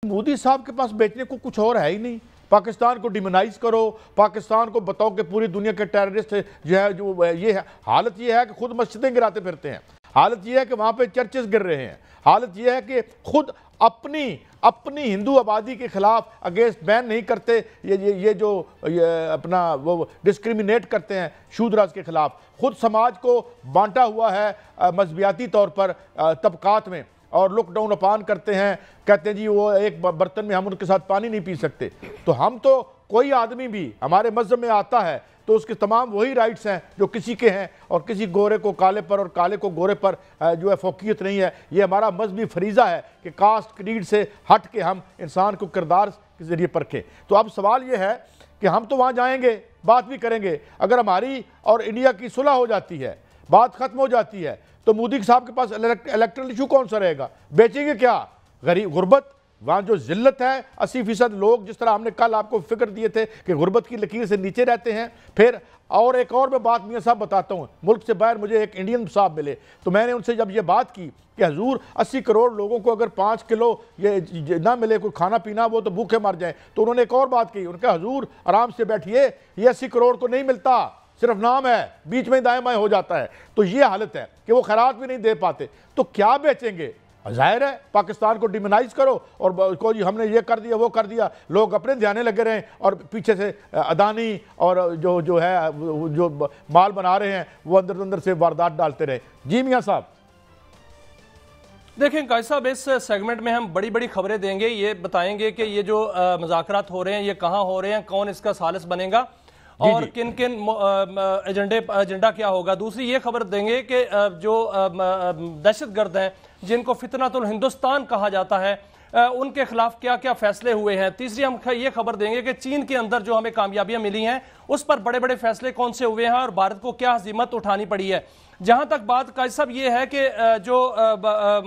मोदी साहब के पास बेचने को कुछ और है ही नहीं। पाकिस्तान को डिमोनाइज करो, पाकिस्तान को बताओ कि पूरी दुनिया के टेररिस्ट जो है, जो ये है। हालत ये है कि खुद मस्जिदें गिराते फिरते हैं, हालत ये है कि वहाँ पे चर्चेस गिर रहे हैं, हालत ये है कि खुद अपनी हिंदू आबादी के खिलाफ अगेंस्ट बैन नहीं करते, ये अपना वो डिस्क्रिमिनेट करते हैं शूद्रास के खिलाफ। खुद समाज को बांटा हुआ है मजहबियाती तौर पर तबकात में, और लॉकडाउन अपान करते हैं, कहते हैं जी वो एक बर्तन में हम उनके साथ पानी नहीं पी सकते। तो हम तो कोई आदमी भी हमारे मजहब में आता है तो उसके तमाम वही राइट्स हैं जो किसी के हैं, और किसी गोरे को काले पर और काले को गोरे पर जो है फौकियत नहीं है। ये हमारा मजहबी फरीज़ा है कि कास्ट क्रीड से हट के हम इंसान को किरदार के ज़रिए परखें। तो अब सवाल ये है कि हम तो वहाँ जाएंगे, बात भी करेंगे, अगर हमारी और इंडिया की सुलह हो जाती है, बात ख़त्म हो जाती है, तो मोदी साहब के पास इलेक्ट्रल इशू कौन सा रहेगा? बेचेंगे क्या? गरीब गुर्बत, वहाँ जो जिल्लत है, 80% लोग, जिस तरह हमने कल आपको फिक्र दिए थे कि गुर्बत की लकीर से नीचे रहते हैं। फिर और एक और मैं बात मियाँ साहब बताता हूँ, मुल्क से बाहर मुझे एक इंडियन साहब मिले, तो मैंने उनसे जब ये बात की कि हजूर 80 करोड़ लोगों को अगर 5 किलो ये ना मिले कोई खाना पीना, वो तो भूखे मर जाए। तो उन्होंने एक और बात की, उनका हजूर आराम से बैठिए, ये 80 करोड़ को नहीं मिलता, सिर्फ नाम है, बीच में दाएं बाएं हो जाता है। तो ये हालत है कि वो खैरात भी नहीं दे पाते, तो क्या बेचेंगे? जाहिर है पाकिस्तान को डिमोनाइज करो और को जी हमने ये कर दिया वो कर दिया, लोग अपने ध्यान लगे रहें और पीछे से अदानी और जो है जो माल बना रहे हैं वो अंदर अंदर से वारदात डालते रहे। जी मियाँ साहब। देखें कायद साहब, इस सेगमेंट में हम बड़ी बड़ी खबरें देंगे, ये बताएंगे कि ये जो मुज़ाकरात हो रहे हैं ये कहाँ हो रहे हैं, कौन इसका सालिस बनेगा और किन किन एजेंडा क्या होगा। दूसरी ये खबर देंगे कि जो दहशतगर्द हैं जिनको फितनातुल हिंदुस्तान कहा जाता है, उनके खिलाफ क्या क्या फैसले हुए हैं। तीसरी हम ये खबर देंगे कि चीन के अंदर जो हमें कामयाबियां मिली हैं उस पर बड़े बड़े फैसले कौन से हुए हैं और भारत को क्या हज़ीमत उठानी पड़ी है। जहां तक बात कायद साहब ये है कि जो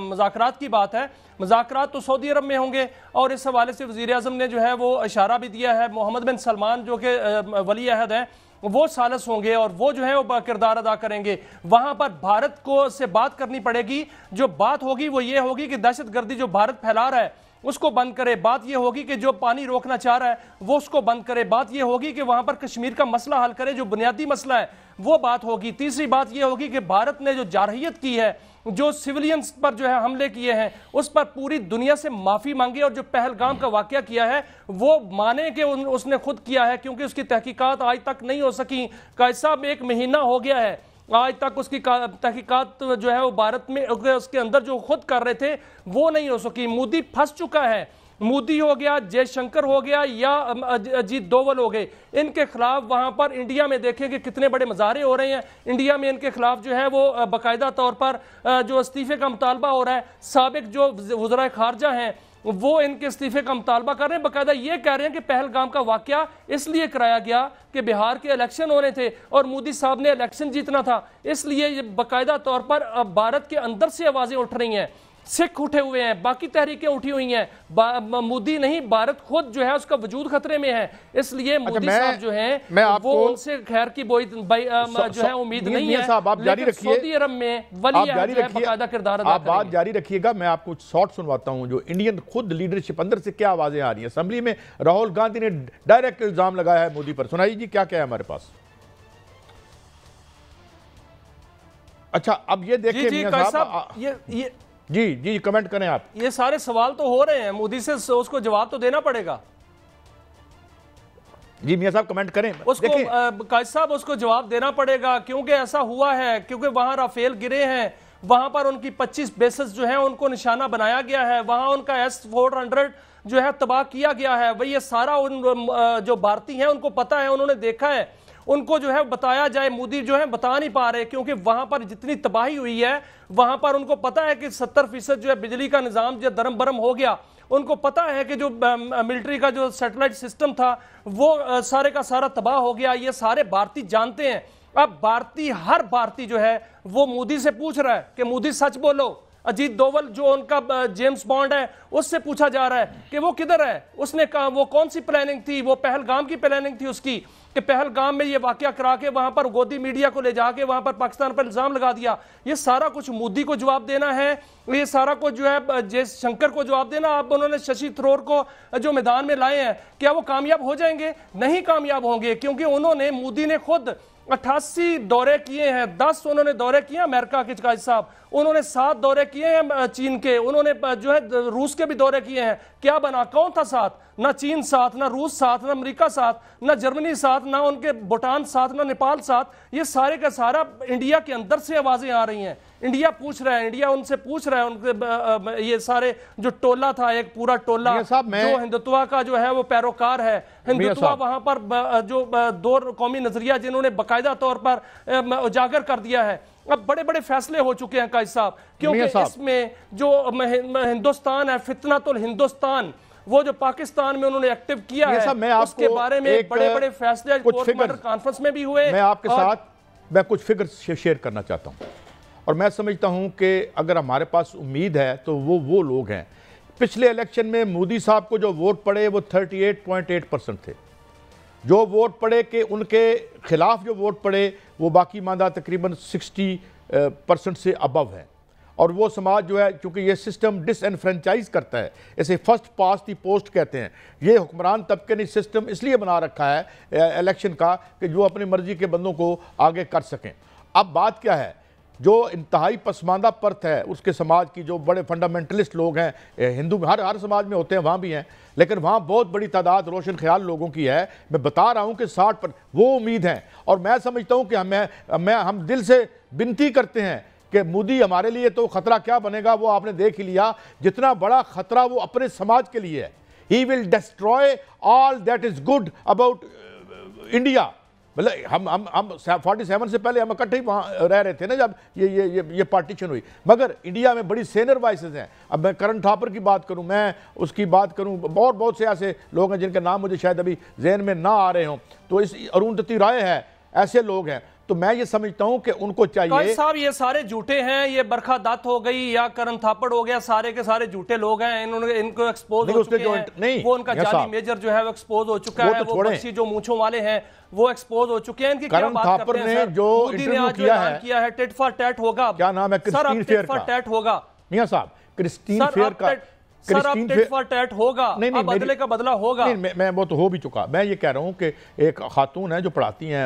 मुज़ाकरात की बात है, मुज़ाकरात तो सऊदी अरब में होंगे और इस हवाले से वज़ीर आज़म ने जो है वो इशारा भी दिया है, मोहम्मद बिन सलमान जो कि वली अहद हैं वो सालस होंगे और वो जो है वो किरदार अदा करेंगे। वहां पर भारत को से बात करनी पड़ेगी, जो बात होगी वो ये होगी कि दहशतगर्दी जो भारत फैला रहा है उसको बंद करे। बात यह होगी कि जो पानी रोकना चाह रहा है वो उसको बंद करे। बात यह होगी कि वहां पर कश्मीर का मसला हल करे, जो बुनियादी मसला है वो बात होगी। तीसरी बात यह होगी कि भारत ने जो जारहियत की है, जो सिविलियंस पर जो है हमले किए हैं, उस पर पूरी दुनिया से माफी मांगी और जो पहलगाम का वाकया किया है वो माने कि उसने खुद किया है, क्योंकि उसकी तहकीकात आज तक नहीं हो सकी। कायद साहब 1 महीना हो गया है, आज तक उसकी तहकीकात जो है वो भारत में उसके अंदर जो खुद कर रहे थे वो नहीं हो सकी। मोदी फंस चुका है, मोदी हो गया, जयशंकर हो गया या अजीत डोवल हो गए, इनके खिलाफ वहां पर इंडिया में देखें कि कितने बड़े मुजाहरे हो रहे हैं। इंडिया में इनके खिलाफ जो है वो बाकायदा तौर पर जो इस्तीफे का मुतालबा हो रहा है, साबिक जो वज़राए खारजा हैं वो इनके इस्तीफे का मुतालबा कर रहे हैं। बाकायदा ये कह रहे हैं कि पहलगाम का वाकया इसलिए कराया गया कि बिहार के इलेक्शन होने थे और मोदी साहब ने इलेक्शन जीतना था, इसलिए बाकायदा तौर पर भारत के अंदर से आवाजें उठ रही हैं। सिख उठे हुए हैं, बाकी तहरीकें उठी हुई हैं, मोदी नहीं भारत खुद जो है उसका वजूद खतरे में है। इसलिए मोदी साहब जो हैं वो उनसे खैर की जो है उम्मीद नहीं है। आप जारी रखिए, सऊदी अरब में वली बाकायदा किरदार अदा आप बात जारी रखिएगा। मैं आपको शॉर्ट सुनवाता हूं जो इंडियन खुद लीडरशिप अंदर से क्या आवाजें आ रही है। असेंबली में राहुल गांधी ने डायरेक्ट इल्जाम लगाया है मोदी पर, सुनाइए जी क्या क्या है हमारे पास। अच्छा अब ये देखिए मियां साहब, जी जी कमेंट करें आप। ये सारे सवाल तो हो रहे हैं, मोदी से उसको जवाब तो देना पड़ेगा। जी मियां साहब कमेंट करें उसको, कायद साहब उसको जवाब देना पड़ेगा, क्योंकि ऐसा हुआ है, क्योंकि वहां राफेल गिरे हैं, वहां पर उनकी 25 बेसेस जो है उनको निशाना बनाया गया है, वहां उनका S-400 जो है तबाह किया गया है। वही ये सारा उन जो भारतीय हैं उनको पता है, उन्होंने देखा है, उनको जो है बताया जाए। मोदी जो है बता नहीं पा रहे, क्योंकि वहां पर जितनी तबाही हुई है वहां पर उनको पता है कि 70% जो है बिजली का निजाम जो दरम बरम हो गया। उनको पता है कि जो मिलिट्री का जो सैटेलाइट सिस्टम था वो सारे का सारा तबाह हो गया। ये सारे भारतीय जानते हैं। अब हर भारतीय जो है वो मोदी से पूछ रहा है कि मोदी सच बोलो, अजीत दोवल जो उनका जेम्स बॉन्ड है उससे पूछा जा रहा है कि वो किधर है, उसने कहा वो कौन सी प्लानिंग थी, वो पहलगाम की प्लानिंग थी उसकी कि पहलगाम में ये वाकया करा के वहां पर गोदी मीडिया को ले जाके वहां पर पाकिस्तान पर इल्जाम लगा दिया। ये सारा कुछ मोदी को जवाब देना है, ये सारा कुछ जो है जयशंकर को जवाब देना। अब उन्होंने शशि थरूर को जो मैदान में लाए हैं, क्या वो कामयाब हो जाएंगे? नहीं कामयाब होंगे, क्योंकि उन्होंने, मोदी ने खुद 88 दौरे किए हैं, 10 उन्होंने दौरे किए अमेरिका के काजी साहब, उन्होंने 7 दौरे किए हैं चीन के, उन्होंने जो है रूस के भी दौरे किए हैं। क्या बना? कौन था साथ? ना चीन साथ, ना रूस साथ, ना अमेरिका साथ, ना जर्मनी साथ, ना उनके भूटान साथ, ना नेपाल साथ। ये सारे का सारा इंडिया के अंदर से आवाजें आ रही हैं। इंडिया पूछ रहा है, इंडिया उनसे पूछ रहा है, उनके ये सारे जो टोला था, एक पूरा टोला जो हिंदुत्व का जो है वो पैरोकार है, हिंदुत्व वहां पर जो दो कौमी नजरिया जिन्होंने बाकायदा तौर पर उजागर कर दिया है। अब बड़े बड़े फैसले हो चुके हैं काजी साहब, क्योंकि इसमें जो हिंदुस्तान है, फितनातुल हिंदुस्तान, वो जो पाकिस्तान में उन्होंने एक्टिव किया है, उसके बारे में बड़े बड़े फैसले कॉन्फ्रेंस में भी हुए। मैं आपके साथ मैं कुछ फिगर शेयर करना चाहता हूं, और मैं समझता हूं कि अगर हमारे पास उम्मीद है तो वो लोग हैं। पिछले इलेक्शन में मोदी साहब को जो वोट पड़े वो 38.8% थे। जो वोट पड़े कि उनके खिलाफ जो वोट पड़े वो बाकी मानदा तकरीबन 60% से अबव है। और वो समाज जो है, चूँकि ये सिस्टम डिसएनफ्रेंचाइज करता है, इसे फर्स्ट पास दी पोस्ट कहते हैं। ये हुक्मरान तबके ने सिस्टम इसलिए बना रखा है इलेक्शन का कि जो अपनी मर्जी के बंदों को आगे कर सकें। अब बात क्या है, जो इंतहाई पसमानदा परत है उसके समाज की, जो बड़े फंडामेंटलिस्ट लोग हैं, हिंदू हर समाज में होते हैं, वहाँ भी हैं, लेकिन वहाँ बहुत बड़ी तादाद रोशन ख्याल लोगों की है। मैं बता रहा हूँ कि 60 पर वो उम्मीद है। और मैं समझता हूँ कि हम दिल से विनती करते हैं कि मोदी हमारे लिए तो खतरा क्या बनेगा वो आपने देख ही लिया। जितना बड़ा खतरा वो अपने समाज के लिए है। He will destroy all that is good about India. मतलब हम 47 से पहले हम इकट्ठे ही वहाँ रह रहे थे ना, जब ये पार्टीशन हुई। मगर इंडिया में बड़ी सीनियर वॉइसेस हैं। अब मैं करण थापर की बात करूं, मैं उसकी बात करूं, बहुत से ऐसे लोग हैं जिनके नाम मुझे शायद अभी जहन में ना आ रहे हों। तो इस अरुंधति राय है, ऐसे लोग हैं। तो मैं ये समझता हूं कि उनको चाहिए। साहब ये सारे झूठे हैं, ये बरखा दत्त हो गई या करण थापड़ हो गया, सारे के सारे झूठे लोग हैं। इनको एक्सपोज हो चुके हैं। नहीं, वो उनका जाली मेजर जो है वो एक्सपोज हो चुका है। वो बख्शी जो मूंछों वाले हैं वो एक्सपोज हो चुके हैं। इनकी क्या बात करते हैं सर? जो इंटरव्यू किया है टिट फॉर टैट होगा। क्या नाम है? क्रिस्टीन फेयर का टैट होगा मियां साहब, क्रिस्टीन फेयर का। सर अब टिट फॉर टैट होगा, अब बदले का बदला होगा। नहीं, मैं वो तो हो भी चुका। मैं ये कह रहा हूं कि एक खातून है जो पढ़ाती हैं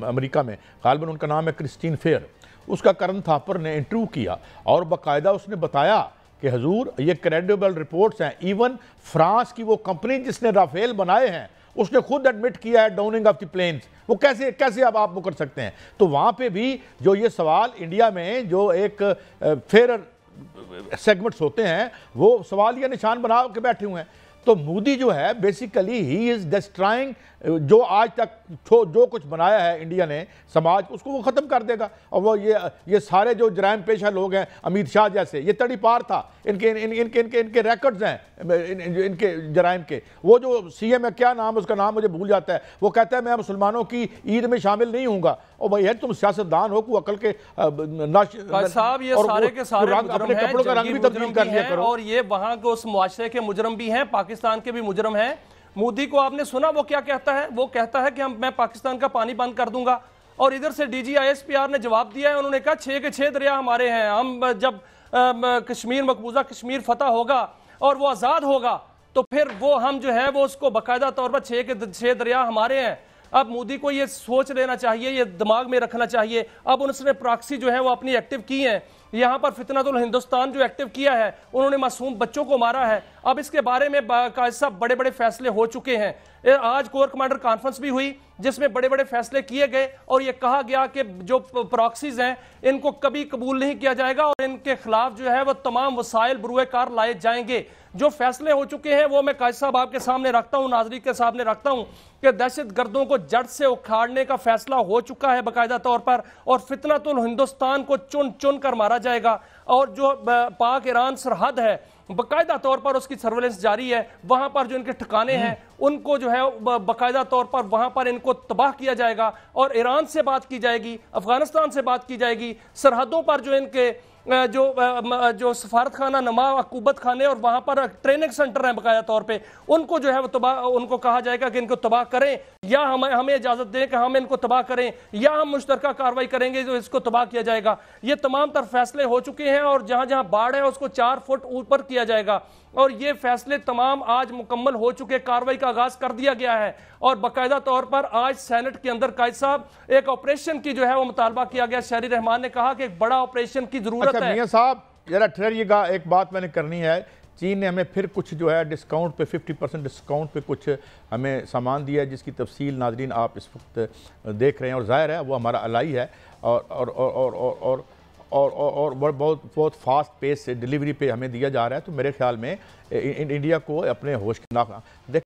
अमेरिका में, गालिबन उनका नाम है क्रिस्टीन फेयर। उसका करण थापर ने इंटरव्यू किया और बाकायदा उसने बताया कि हजूर ये क्रेडिबल रिपोर्ट्स हैं। इवन फ्रांस की वो कंपनी जिसने राफेल बनाए हैं उसने खुद एडमिट किया है डाउनिंग ऑफ द प्लेन्स। वो कैसे अब आप वो कर सकते हैं? तो वहाँ पे भी जो ये सवाल इंडिया में जो एक फेयर सेगमेंट्स होते हैं वो सवाल या निशान बना के बैठे हुए हैं। तो मोदी जो है बेसिकली ही इज डिस्ट्रॉइंग जो आज तक जो कुछ बनाया है इंडिया ने समाज, उसको वो ख़त्म कर देगा। और वो ये सारे जो जराइम पेशा लोग हैं, अमित शाह जैसे, ये तड़ी पार था। इनके रिकॉर्ड्स हैं इनके जराइम के। वो जो सीएम है, क्या नाम उसका, नाम मुझे भूल जाता है, वो कहता है मैं मुसलमानों की ईद में शामिल नहीं हूँगा। और भाई यार तुम सियासतदान हो, को अकल के साहब ये सारे के सारे अपने कपड़ों का रंग भी तब्दील कर लिया करो। और ये वहाँ के उस मुआशरे के मुजरम भी हैं, पाकिस्तान के भी मुजरम हैं। मोदी को आपने सुना वो क्या कहता है? वो कहता है कि मैं पाकिस्तान का पानी बंद कर दूंगा। और इधर से डीजी ISPR ने जवाब दिया है, उन्होंने कहा 6 के 6 दरिया हमारे हैं। हम जब कश्मीर, मकबूजा कश्मीर फतह होगा और वो आज़ाद होगा तो फिर वो हम जो है वो उसको बाकायदा तौर पर 6 के 6 दरिया हमारे हैं। अब मोदी को ये सोच लेना चाहिए, ये दिमाग में रखना चाहिए। अब उन्होंने प्रॉक्सी जो है वो अपनी एक्टिव की है। यहाँ पर फितनातुल हिंदुस्तान जो एक्टिव किया है, उन्होंने मासूम बच्चों को मारा है। अब इसके बारे में सब बड़े बड़े फैसले हो चुके हैं। आज कोर कमांडर कॉन्फ्रेंस भी हुई जिसमें बड़े बड़े फैसले किए गए और ये कहा गया कि जो प्रॉक्सीज हैं इनको कभी कबूल नहीं किया जाएगा और इनके खिलाफ जो है वो तमाम वसाइल बरूए कार लाए जाएंगे। जो फैसले हो चुके हैं वो मैं काजी साहब आपके सामने रखता हूं, नाज़रीन के सामने रखता हूं कि दहशत गर्दों को जड़ से उखाड़ने का फैसला हो चुका है बाकायदा तौर पर, और फितनातुल हिंदुस्तान को चुन चुन कर मारा जाएगा। और जो पाक ईरान सरहद है बाकायदा तौर पर उसकी सर्वेलेंस जारी है। वहां पर जो इनके ठिकाने हैं उनको जो है बाकायदा तौर पर वहां पर इनको तबाह किया जाएगा। और ईरान से बात की जाएगी, अफगानिस्तान से बात की जाएगी, सरहदों पर जो इनके जो सफारत खाना नमा अकूबत खाने और वहां पर ट्रेनिंग सेंटर हैं बकाया तौर पे, उनको जो है वो तबाह, उनको कहा जाएगा कि इनको तबाह करें या हमें इजाजत दें कि हम इनको तबाह करें या हम मुश्तरका कार्रवाई करेंगे जो इसको तबाह किया जाएगा। ये तमाम तर फैसले हो चुके हैं और जहां जहां बाढ़ है उसको 4 फुट ऊपर किया जाएगा और ये फैसले तमाम आज मुकम्मल हो चुके, कार्रवाई का आगाज कर दिया गया है और बाकायदा तौर पर आज सेनेट के अंदर कायद साहब एक ऑपरेशन की जो है वो मुतालबा किया गया। शहरी रहमान ने कहा कि एक बड़ा ऑपरेशन की जरूरत है। मियां साहब जरा ठहरिएगा, एक बात मैंने करनी है। चीन ने हमें फिर कुछ जो है डिस्काउंट पे 50% डिस्काउंट पे कुछ हमें सामान दिया है, जिसकी तफसील नाजरीन आप इस वक्त देख रहे हैं और जाहिर है वो हमारा अलाई है और बहुत बहुत फास्ट पेस से डिलीवरी पे हमें दिया जा रहा है। तो मेरे ख्याल में इंडिया को अपने होश